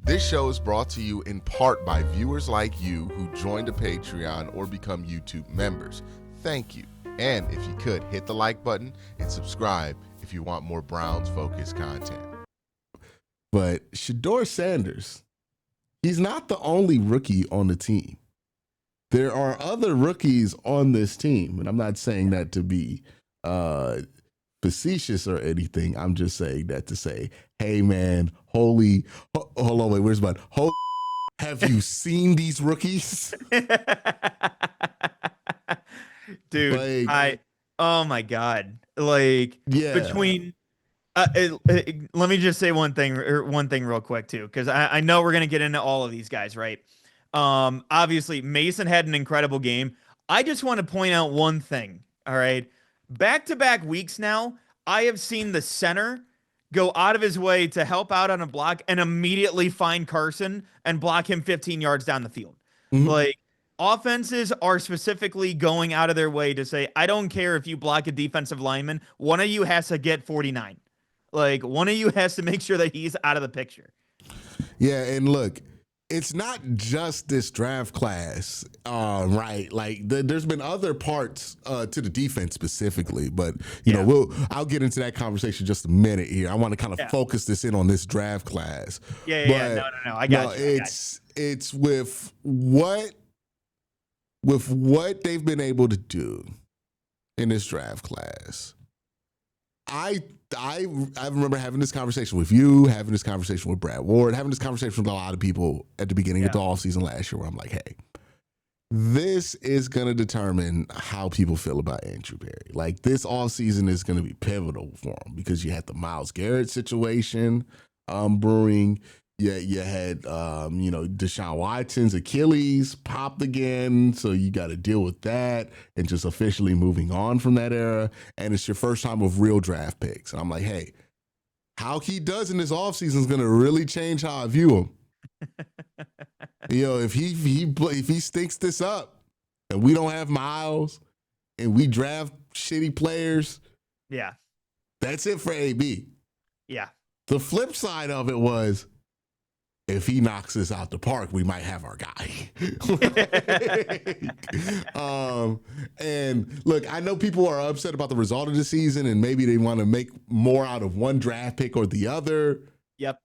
This show is brought to you in part by viewers like you who joined a Patreon or become YouTube members. Thank you. And if you could, hit the like button and subscribe if you want more Browns-focused content. But Shedeur Sanders, he's not the only rookie on the team. There are other rookies on this team, and I'm not saying that to be facetious or anything. I'm just saying that to say, hey man, hold on, wait, where's my have you seen these rookies? Dude, oh my God. Like, yeah. Between let me just say one thing real quick too, because I know we're gonna get into all of these guys, right? Obviously Mason had an incredible game. I just want to point out one thing. All right. Back-to-back weeks now, I have seen the center go out of his way to help out on a block and immediately find Carson and block him 15 yards down the field. Mm-hmm. Like, offenses are specifically going out of their way to say, I don't care if you block a defensive lineman, one of you has to get 49. Like, one of you has to make sure that he's out of the picture. Yeah, and look, it's not just this draft class, right? Like, there's been other parts to the defense specifically, but you know, I'll get into that conversation just a minute here. I want to kind of focus this in on this draft class. No, I got you. It's with what they've been able to do in this draft class. I remember having this conversation with you, having this conversation with Brad Ward, having this conversation with a lot of people at the beginning of the offseason last year where I'm like, hey, this is going to determine how people feel about Andrew Berry. Like, this offseason is going to be pivotal for him because you had the Myles Garrett situation brewing. Yeah, you had, Deshaun Watson's Achilles popped again, so you got to deal with that and just officially moving on from that era. And it's your first time with real draft picks. And I'm like, hey, how he does in this offseason is going to really change how I view him. If he stinks this up and we don't have Myles and we draft shitty players, that's it for AB. Yeah. The flip side of it was, if he knocks this out the park, we might have our guy. And look, I know people are upset about the result of the season and maybe they want to make more out of one draft pick or the other. Yep.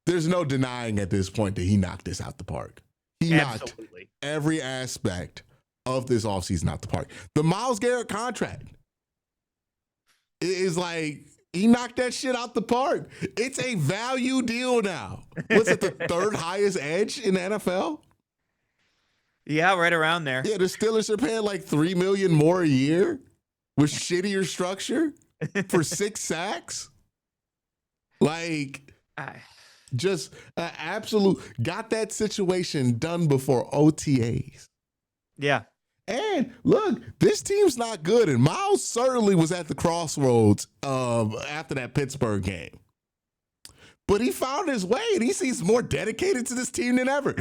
There's no denying at this point that he knocked this out the park. He knocked every aspect of this offseason out the park. The Myles Garrett contract is like, he knocked that shit out the park. It's a value deal now. What's it, the third highest edge in the NFL? Yeah, right around there. Yeah, the Steelers are paying like $3 million more a year with shittier structure for 6 sacks. Like, just absolute, got that situation done before OTAs. Yeah. And look, this team's not good. And Myles certainly was at the crossroads after that Pittsburgh game. But he found his way, and he seems more dedicated to this team than ever.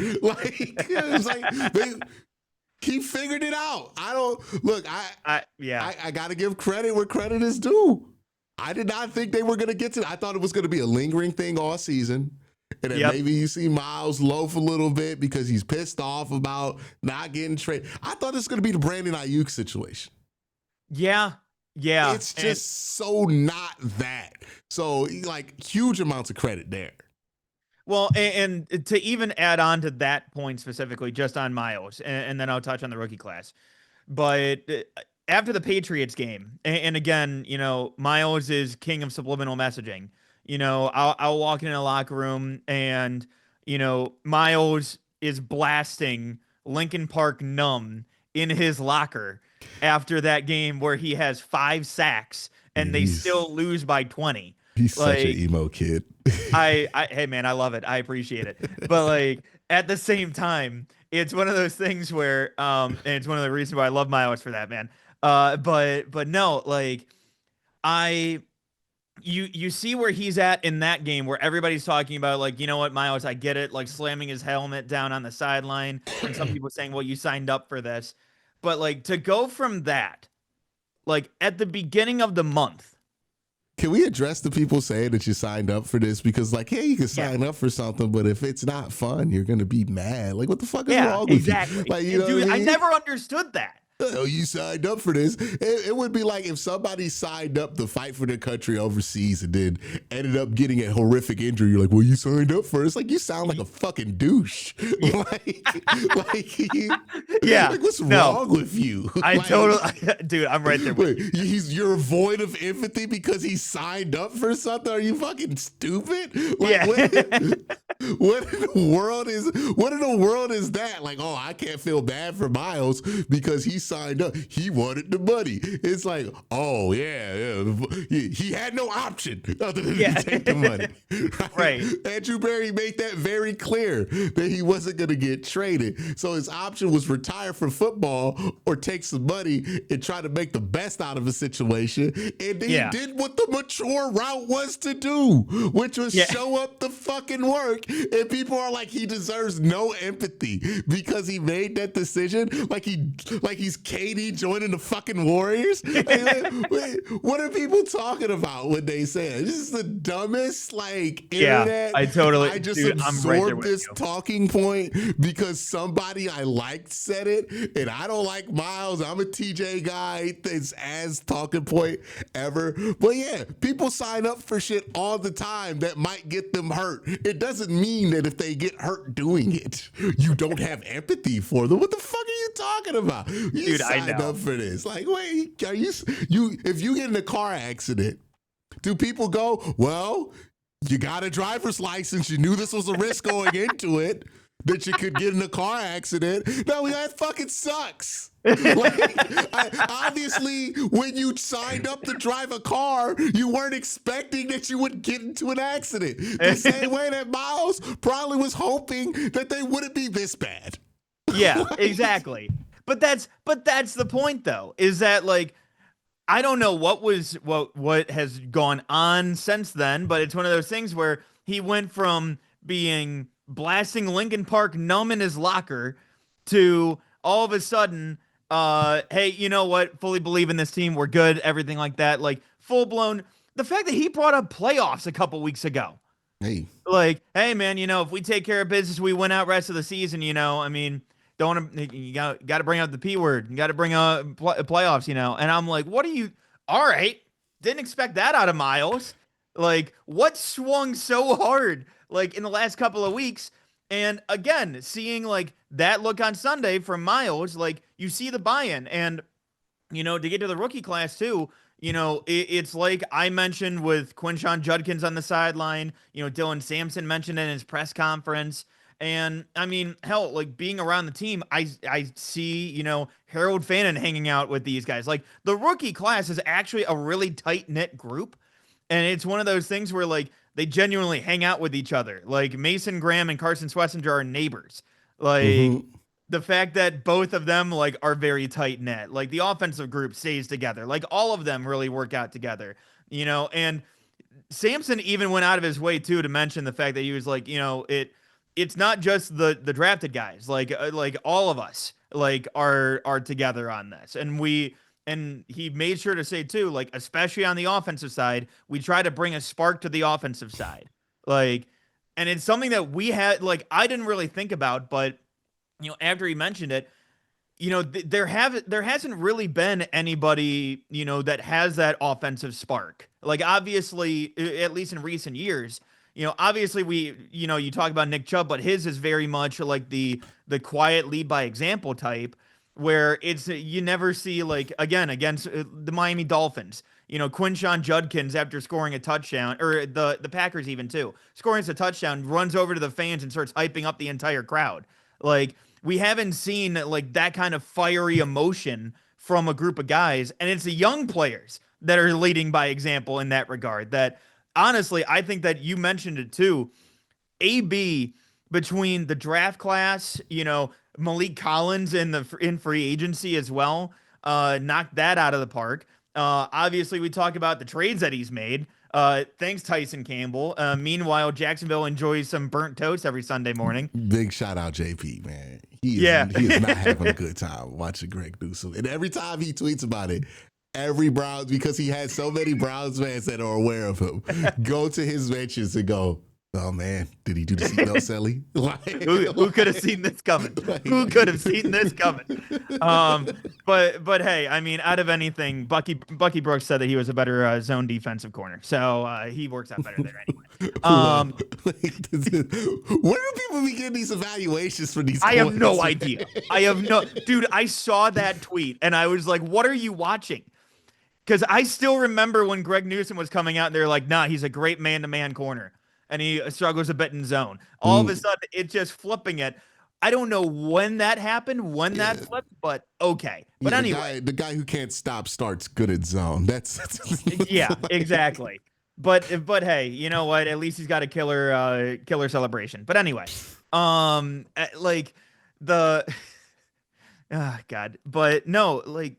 He figured it out. I got to give credit where credit is due. I did not think they were going to get to it. I thought it was going to be a lingering thing all season. And then maybe you see Myles loaf a little bit because he's pissed off about not getting traded. I thought this was going to be the Brandon Ayuk situation. Yeah. It's just so not that. So, like, huge amounts of credit there. Well, and to even add on to that point specifically, just on Myles, and then I'll touch on the rookie class. But after the Patriots game, and again, Myles is king of subliminal messaging. I'll walk in a locker room and, Myles is blasting Linkin Park Numb in his locker after that game where he has 5 sacks and they still lose by 20. He's such an emo kid. Hey man, I love it. I appreciate it. But like at the same time, it's one of those things where, and it's one of the reasons why I love Myles for that, man. But no, like you see where he's at in that game where everybody's talking about, like, you know what, Myles, I get it, like slamming his helmet down on the sideline, and some people saying, well, you signed up for this. But like to go from that, like at the beginning of the month, Can we address the people saying that you signed up for this? Because, like, hey, you can Yeah. sign up for something, but if it's not fun, you're going to be mad. Like, what the fuck is Yeah, wrong with exactly. you? Like, you know Dude, what I I mean? never understood that. Oh, you signed up for this. It would be like if somebody signed up to fight for their country overseas and then ended up getting a horrific injury. You're like, well, you signed up for it. It's like, you sound like a fucking douche. Yeah. Yeah. Like, what's No. wrong with you? I Like, totally, dude, I'm right there with wait, you're void of empathy because he signed up for something? Are you fucking stupid? Like, Yeah. what in the world is that? Like, oh, I can't feel bad for Myles because he signed up. He wanted the money. It's like, oh yeah. He had no option other than Yeah. to take the money. Right. Andrew Berry made that very clear that he wasn't going to get traded. So his option was retire from football or take some money and try to make the best out of a situation. And he did what the mature route was to do, which was show up the fucking work. And people are like, he deserves no empathy because he made that decision. Like he's KD joining the fucking Warriors. Wait, what are people talking about when they say it? This is the dumbest internet. I just absorbed this talking point because somebody I liked said it, and I don't like Myles. I'm a TJ guy. It's as talking point ever. But yeah, people sign up for shit all the time that might get them hurt. It doesn't mean that if they get hurt doing it, you don't have empathy for them. What the fuck are you talking about? You signed up for this. Like, wait, are you if you get in a car accident, do people go, well, you got a driver's license, you knew this was a risk going into it, that you could get in a car accident? No, that fucking sucks. Obviously, when you signed up to drive a car, you weren't expecting that you would get into an accident. The same way that Myles probably was hoping that they wouldn't be this bad. Yeah, exactly. But that's the point, though, is that I don't know what has gone on since then, but it's one of those things where he went from being blasting Linkin Park numb in his locker to all of a sudden, hey, you know what? Fully believe in this team. We're good. Everything like that. Like full blown. The fact that he brought up playoffs a couple weeks ago. Hey, man, if we take care of business, we win out rest of the season. I mean, don't want to. You got to bring out the P word. You got to bring up playoffs. And I'm like, what are you? All right, didn't expect that out of Myles. Like, what swung so hard? In the last couple of weeks. And again, seeing that look on Sunday from Myles, you see the buy-in. And, to get to the rookie class too, it's like I mentioned with Quincy Judkins on the sideline, Dylan Sampson mentioned in his press conference. And I mean, hell, being around the team, I see, Harold Fannin hanging out with these guys. The rookie class is actually a really tight-knit group. And it's one of those things where they genuinely hang out with each other. Mason Graham and Carson Schlesinger are neighbors. The fact that both of them are very tight knit. The offensive group stays together. All of them really work out together. And Sampson even went out of his way too to mention the fact that he was it's not just the drafted guys. All of us are together on this. And he made sure to say too, especially on the offensive side, we try to bring a spark to the offensive side. And it's something that we had, I didn't really think about, but after he mentioned it, there hasn't really been anybody, that has that offensive spark. Obviously, at least in recent years, obviously you talk about Nick Chubb, but his is very much the quiet lead by example type. Where it's you never see again against the Miami Dolphins, Quincy Judkins after scoring a touchdown, or the Packers even too, scoring a touchdown, runs over to the fans and starts hyping up the entire crowd. We haven't seen that kind of fiery emotion from a group of guys, and it's the young players that are leading by example in that regard. That honestly, I think that you mentioned it too. AB between the draft class, Malik Collins in free agency as well, knocked that out of the park. Obviously, we talk about the trades that he's made. Thanks, Tyson Campbell. Meanwhile, Jacksonville enjoys some burnt toast every Sunday morning. Big shout out JP, man. He is not having a good time watching Greg Newsome. And every time he tweets about it, every Browns, because he had so many Browns fans that are aware of him, go to his mentions and go, oh man, did he do the seatbelt Sally? Who could have seen this coming? Who could have seen this coming? But hey, I mean, out of anything, Bucky Brooks said that he was a better zone defensive corner, so he works out better there anyway. Where do people be getting these evaluations for these? I have no idea. Dude, I saw that tweet and I was like, what are you watching? Because I still remember when Greg Newsome was coming out and they're like, nah, he's a great man-to-man corner. And he struggles a bit in zone. All of a sudden, it's just flipping it. I don't know when that happened, that flipped, but okay. But anyway. The guy who can't stop starts good at zone. That's yeah, exactly. But hey, you know what? At least he's got a killer celebration. But anyway, like the oh God. But no, like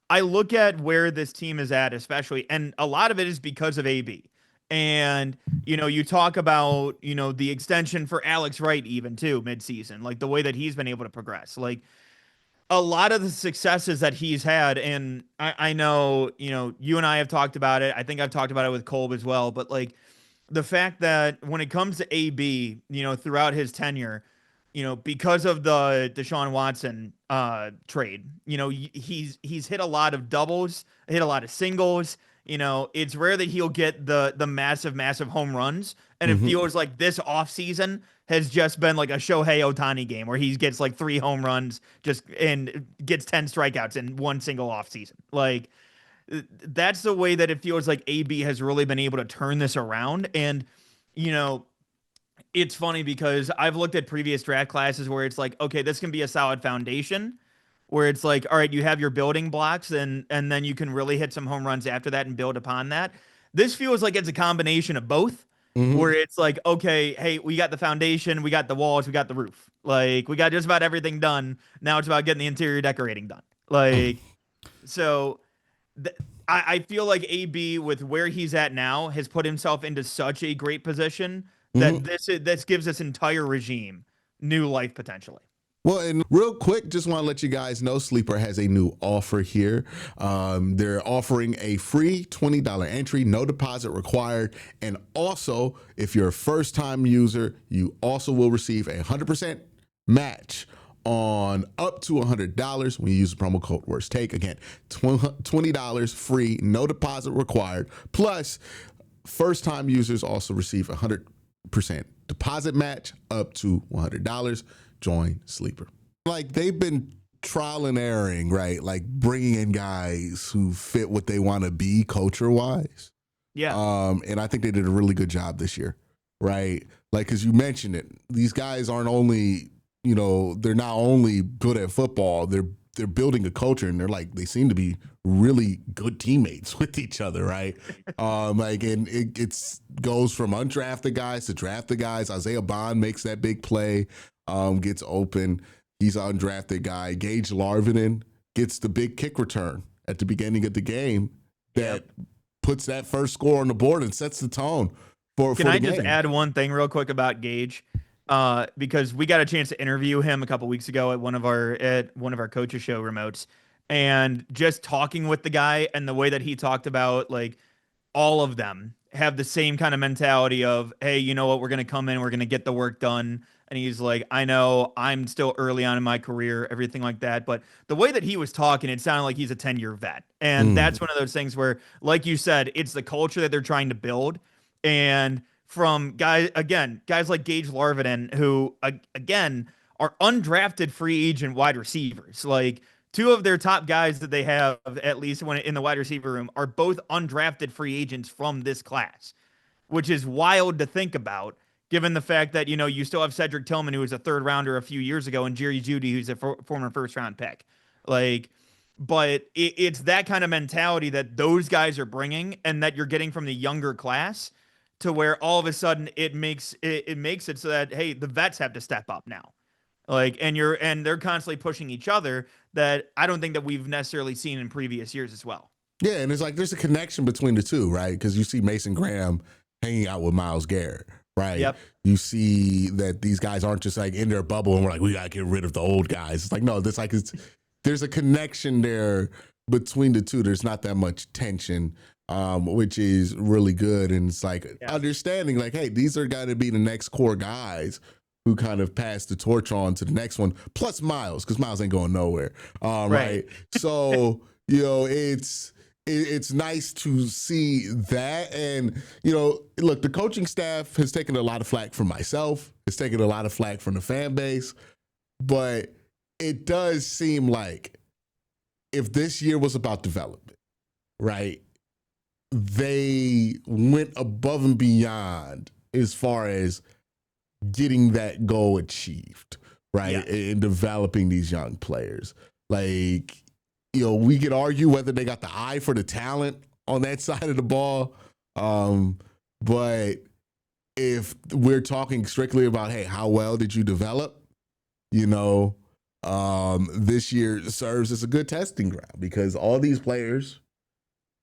I look at where this team is at, especially, and a lot of it is because of AB. And, you talk about, the extension for Alex Wright even too midseason, like the way that he's been able to progress, like a lot of the successes that he's had. And I know, you and I have talked about it. I think I've talked about it with Kolb as well, but like the fact that when it comes to AB, throughout his tenure, because of the Deshaun Watson trade, he's hit a lot of doubles, hit a lot of singles. It's rare that he'll get the massive home runs. And it feels like this offseason has just been like a Shohei Ohtani game where he gets like 3 home runs and gets 10 strikeouts in one single offseason. Like that's the way that it feels like AB has really been able to turn this around. And, it's funny because I've looked at previous draft classes where it's like, okay, this can be a solid foundation. Where it's like, all right, you have your building blocks and then you can really hit some home runs after that and build upon that. This feels like it's a combination of both, where it's like, okay, hey, we got the foundation, we got the walls, we got the roof. Like, we got just about everything done. Now it's about getting the interior decorating done. Like, so I feel like AB, with where he's at now, has put himself into such a great position that this gives this entire regime new life potentially. Well, and real quick, just want to let you guys know Sleeper has a new offer here. They're offering a free $20 entry, no deposit required. And also, if you're a first-time user, you also will receive a 100% match on up to $100 when you use the promo code WORSTTAKE. Again, $20 free, no deposit required. Plus, first-time users also receive a 100% deposit match up to $100. Join Sleeper. Like, they've been trial and erroring, right? Like bringing in guys who fit what they want to be culture wise. Yeah. And I think they did a really good job this year, right? Like, cause you mentioned it, these guys aren't only, they're not only good at football, they're building a culture, and they seem to be really good teammates with each other, right? And it goes from undrafted guys to drafted guys. Isaiah Bond makes that big play. Gets open. He's an undrafted guy. Gage Larvinen gets the big kick return at the beginning of the game that puts that first score on the board and sets the tone for the game. Can I just add one thing real quick about Gage? Because we got a chance to interview him a couple weeks ago at one of our coaches show remotes, and just talking with the guy and the way that he talked about, like, all of them have the same kind of mentality of, hey, you know what, we're going to come in, we're going to get the work done. And he's like, I know I'm still early on in my career, everything like that. But the way that he was talking, it sounded like he's a 10-year vet. And that's one of those things where, like you said, it's the culture that they're trying to build. And from guys like Gage Larvinen, who, again, are undrafted free agent wide receivers. Like, 2 of their top guys that they have, at least when in the wide receiver room, are both undrafted free agents from this class, which is wild to think about, given the fact that, you still have Cedric Tillman, who was a 3rd rounder a few years ago, and Jerry Jeudy, who's a former 1st round pick. Like, but it's that kind of mentality that those guys are bringing, and that you're getting from the younger class, to where all of a sudden it makes it so that, hey, the vets have to step up now. Like, and they're constantly pushing each other, that I don't think that we've necessarily seen in previous years as well. Yeah, and it's like there's a connection between the two, right? Because you see Mason Graham hanging out with Myles Garrett. Right. Yep. You see that these guys aren't just like in their bubble and we're like, we got to get rid of the old guys. It's like, no, there's a connection there between the two, there's not that much tension, which is really good. And it's like understanding, like, hey, these are going to be the next core guys who kind of pass the torch on to the next one, plus Myles, because Myles ain't going nowhere. Right. So, it's nice to see that. And, look, the coaching staff has taken a lot of flack from myself. It's taken a lot of flack from the fan base. But it does seem like if this year was about development, right, they went above and beyond as far as getting that goal achieved, right, in developing these young players. Like, we could argue whether they got the eye for the talent on that side of the ball. But if we're talking strictly about, hey, how well did you develop? This year serves as a good testing ground because all these players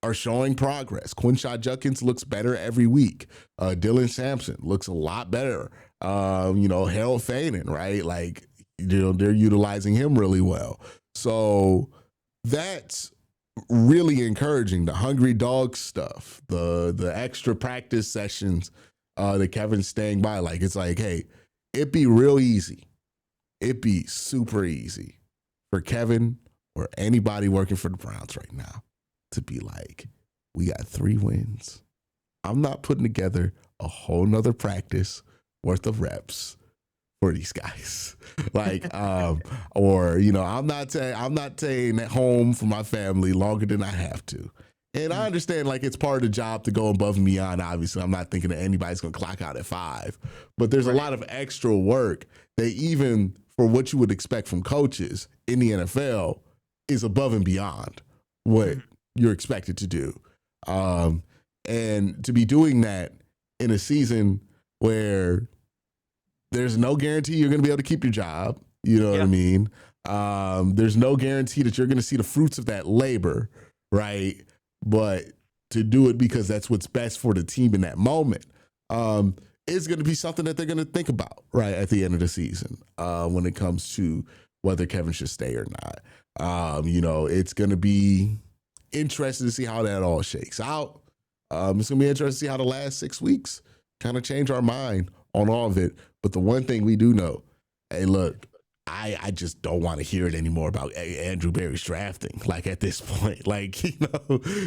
are showing progress. Quincy Judkins looks better every week. Dylan Sampson looks a lot better. Harold Fanon, right? Like, they're utilizing him really well. So that's really encouraging. The hungry dog stuff, the extra practice sessions that Kevin's staying by. Like, it's like, hey, it'd be real easy. It'd be super easy for Kevin or anybody working for the Browns right now to be like, we got 3 wins. I'm not putting together a whole nother practice worth of reps for these guys. Like, or, I'm not staying at home for my family longer than I have to. And I understand, like, it's part of the job to go above and beyond. Obviously, I'm not thinking that anybody's going to clock out at 5. But there's a lot of extra work that even for what you would expect from coaches in the NFL is above and beyond what you're expected to do. And to be doing that in a season where there's no guarantee you're going to be able to keep your job. You know what I mean? There's no guarantee that you're going to see the fruits of that labor, right? But to do it because that's what's best for the team in that moment is going to be something that they're going to think about, right, at the end of the season when it comes to whether Kevin should stay or not. It's going to be interesting to see how that all shakes out. It's going to be interesting to see how the last 6 weeks kind of change our mind on all of it. But the one thing we do know, hey, look, I just don't want to hear it anymore about Andrew Berry's drafting. Like, at this point, like,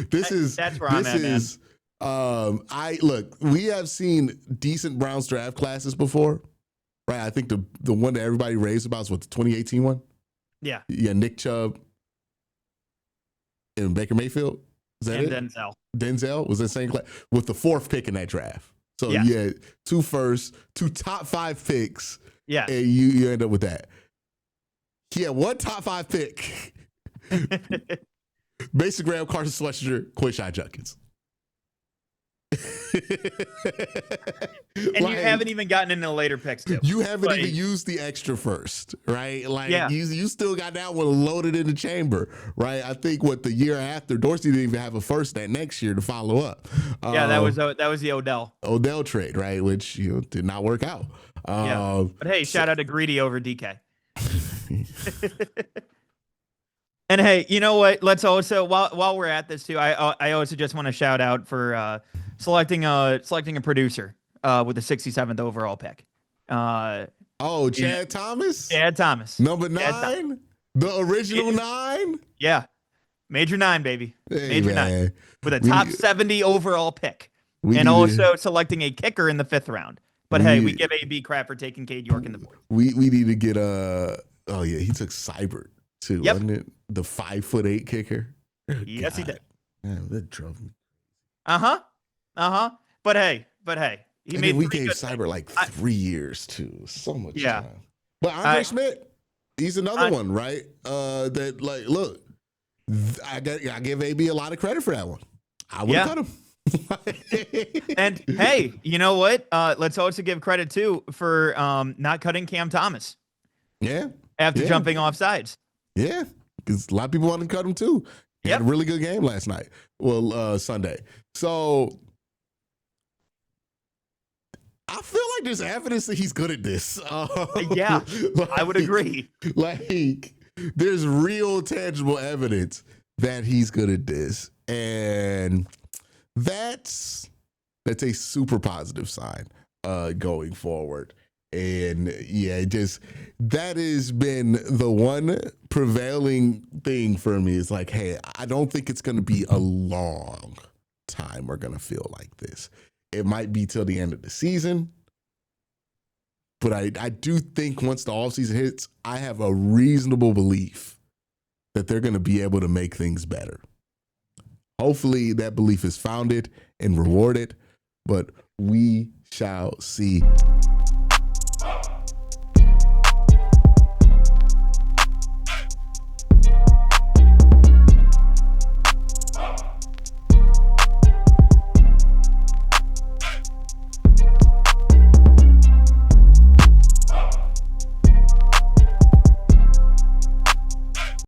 that's where I'm at, man. Look, we have seen decent Browns draft classes before, right? I think the one that everybody raves about is what, the 2018 one? Yeah. Yeah, Nick Chubb and Baker Mayfield. Is that it? Denzel. Denzel was in the same class with the 4th pick in that draft. So you had 2 firsts, 2 top 5 picks. Yeah. And you end up with that. He had 1 top 5 pick. Mason Graham, Carson Schlesinger, Quincy Judkins. And you haven't even gotten into the later picks too. You haven't even used the extra first, right? Like, you still got that one loaded in the chamber, right? I think the year after, Dorsey didn't even have a first that next year to follow up. That was the Odell trade, right? Which did not work out. But hey, shout out to Greedy over DK. And hey, you know what? Let's also while we're at this too, I also just want to shout out for selecting a producer with the 67th overall pick. Chad Thomas? Chad Thomas. Number 9? The original 9? Yeah. Major 9, baby. Hey, Major 9. With a top 70 overall pick. And also selecting a kicker in the 5th round. But hey, we give AB crap for taking Cade York in the 4th. We need to get he took Seibert too, wasn't it? The 5'8" kicker. Yes, he did. Man, that drove me. But hey, we gave Seibert like 3 years too. So much time. But Andre Schmidt, he's another one, right? That, like, look, I give AB a lot of credit for that one. I would have cut him. And hey, you know what? Let's also give credit too for not cutting Cam Thomas. Yeah. After jumping off sides. Yeah. Because a lot of people wanted to cut him too. He had a really good game last night. Well, Sunday. So I feel like there's evidence that he's good at this. I would agree. Like, there's real tangible evidence that he's good at this. And that's a super positive sign going forward. And yeah, just that has been the one prevailing thing for me is like, hey, I don't think it's going to be a long time we're going to feel like this. It might be till the end of the season, but I do think once the offseason hits, I have a reasonable belief that they're going to be able to make things better. Hopefully that belief is founded and rewarded, but we shall see.